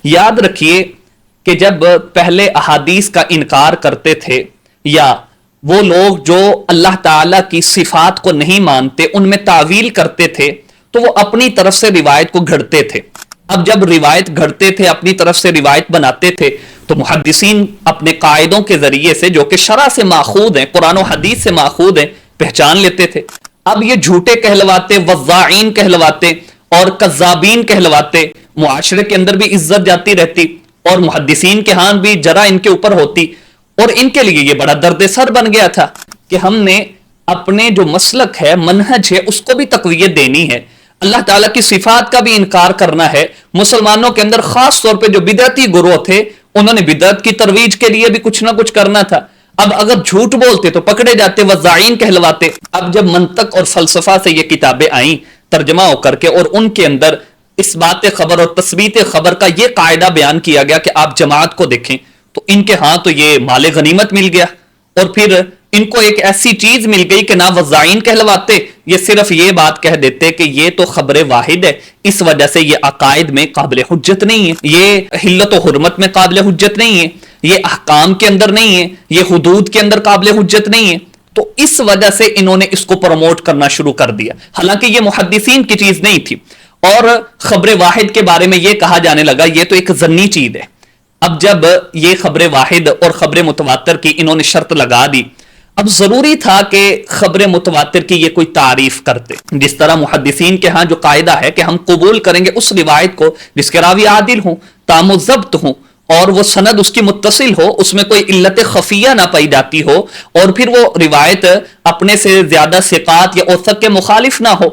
یاد رکھیے کہ جب پہلے احادیث کا انکار کرتے تھے یا وہ لوگ جو اللہ تعالیٰ کی صفات کو نہیں مانتے ان میں تعویل کرتے تھے تو وہ اپنی طرف سے روایت کو گھڑتے تھے. اب جب روایت گھڑتے تھے اپنی طرف سے روایت بناتے تھے تو محدثین اپنے قاعدوں کے ذریعے سے جو کہ شرع سے ماخوذ ہیں، قرآن و حدیث سے ماخوذ ہیں، پہچان لیتے تھے. اب یہ جھوٹے کہلواتے، وضاعین کہلواتے اور کذابین کہلواتے، معاشرے کے اندر بھی عزت جاتی رہتی اور محدثین کے ہاں بھی جرا ان کے اوپر ہوتی، اور ان کے لیے یہ بڑا درد سر بن گیا تھا کہ ہم نے اپنے جو مسلک ہے، منہج ہے، اس کو بھی تقویت دینی ہے، اللہ تعالیٰ کی صفات کا بھی انکار کرنا ہے. مسلمانوں کے اندر خاص طور پہ جو بدعتی گروہ تھے انہوں نے بدعت کی ترویج کے لیے بھی کچھ نہ کچھ کرنا تھا. اب اگر جھوٹ بولتے تو پکڑے جاتے، وضاعین کہلواتے. اب جب منطق اور فلسفہ سے یہ کتابیں آئیں ترجمہ ہو کر کے اور ان کے اندر اس بات خبر اور تثبیت خبر کا یہ قاعدہ بیان کیا گیا کہ آپ جماعت کو دیکھیں تو ان کے ہاں تو یہ مال غنیمت مل گیا، اور پھر ان کو ایک ایسی چیز مل گئی کہ نہ وضاعین کہلواتے، یہ صرف یہ بات کہہ دیتے کہ یہ تو خبر واحد ہے، اس وجہ سے یہ عقائد میں قابل حجت نہیں ہے، یہ حلت و حرمت میں قابل حجت نہیں ہے، یہ احکام کے اندر نہیں ہے، یہ حدود کے اندر قابل حجت نہیں ہے. تو اس وجہ سے انہوں نے اس کو پروموٹ کرنا شروع کر دیا، حالانکہ یہ محدثین کی چیز نہیں تھی. اور خبر واحد کے بارے میں یہ کہا جانے لگا یہ تو ایک ظنی چیز ہے. اب جب یہ خبر واحد اور خبر متواتر کی انہوں نے شرط لگا دی، اب ضروری تھا کہ خبر متواتر کی یہ کوئی تعریف کرتے. جس طرح محدثین کے ہاں جو قاعدہ ہے کہ ہم قبول کریں گے اس روایت کو جس کے راوی عادل ہوں، تام و ضبط ہوں، اور وہ سند اس کی متصل ہو، اس میں کوئی علت خفیہ نہ پائی جاتی ہو، اور پھر وہ روایت اپنے سے زیادہ ثقات یا اوثق کے مخالف نہ ہو.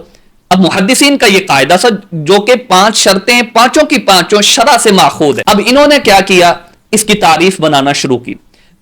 اب محدثین کا یہ قاعدہ سا جو کہ 5 شرطیں ہیں، پانچوں کی پانچوں شرع سے ماخوذ ہے. اب انہوں نے کیا کیا، اس کی تعریف بنانا شروع کی.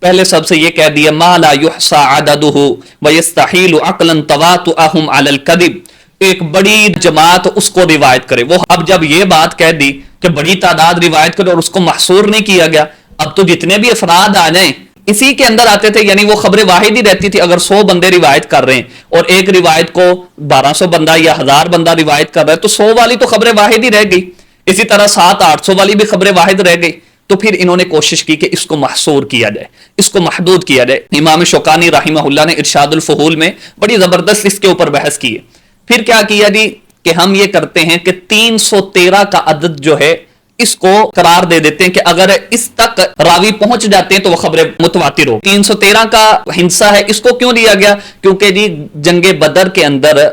پہلے سب سے یہ کہہ دیا ما لا یحصى عدده ويستحيل عقلا تواطؤهم على الكذب. ایک بڑی جماعت اس کو روایت کرے. وہ اب جب یہ بات کہہ دی کہ بڑی تعداد روایت کرے اور اس کو محصور نہیں کیا گیا، اب تو جتنے بھی افراد آ جائیں اسی کے اندر آتے تھے. یعنی وہ خبر واحد ہی رہتی تھی. اگر 100 بندے روایت کر رہے ہیں اور ایک روایت کو 1200 بندہ یا 1000 بندہ روایت کر رہا ہے تو 100 والی تو خبر واحد ہی رہ گئی. اسی طرح 700-800 والی بھی خبر واحد رہ گئی. تو پھر انہوں نے کوشش کی کہ اس کو محصور کیا جائے، اس کو محدود کیا جائے. امام شوکانی رحمہ اللہ نے ارشاد الفحول میں بڑی زبردست اس کے اوپر بحث کی ہے. پھر کیا کیا جی کہ ہم یہ کرتے ہیں کہ 313 کا عدد جو ہے اس کو قرار دے دیتے ہیں کہ اگر اس تک راوی پہنچ جاتے ہیں تو وہ خبر متواتر ہو. 313 کا ہندسہ ہے. اس کو کیوں لیا گیا؟ کیونکہ جی جنگ بدر کے اندر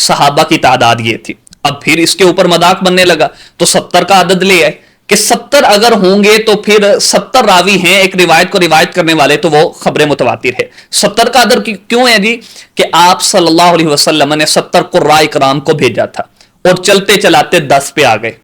صحابہ کی تعداد یہ تھی. اب پھر اس کے اوپر مذاق بننے لگا تو 70 کا عدد لے آئے کہ 70 اگر ہوں گے تو پھر 70 راوی ہیں ایک روایت کو روایت کرنے والے تو وہ خبر متواتر ہے. 70 کا عدد کیوں ہے جی کہ آپ صلی اللہ علیہ وسلم نے 70 قراء کرام کو بھیجا تھا اور چلتے چلاتے 10 پہ آ گئے.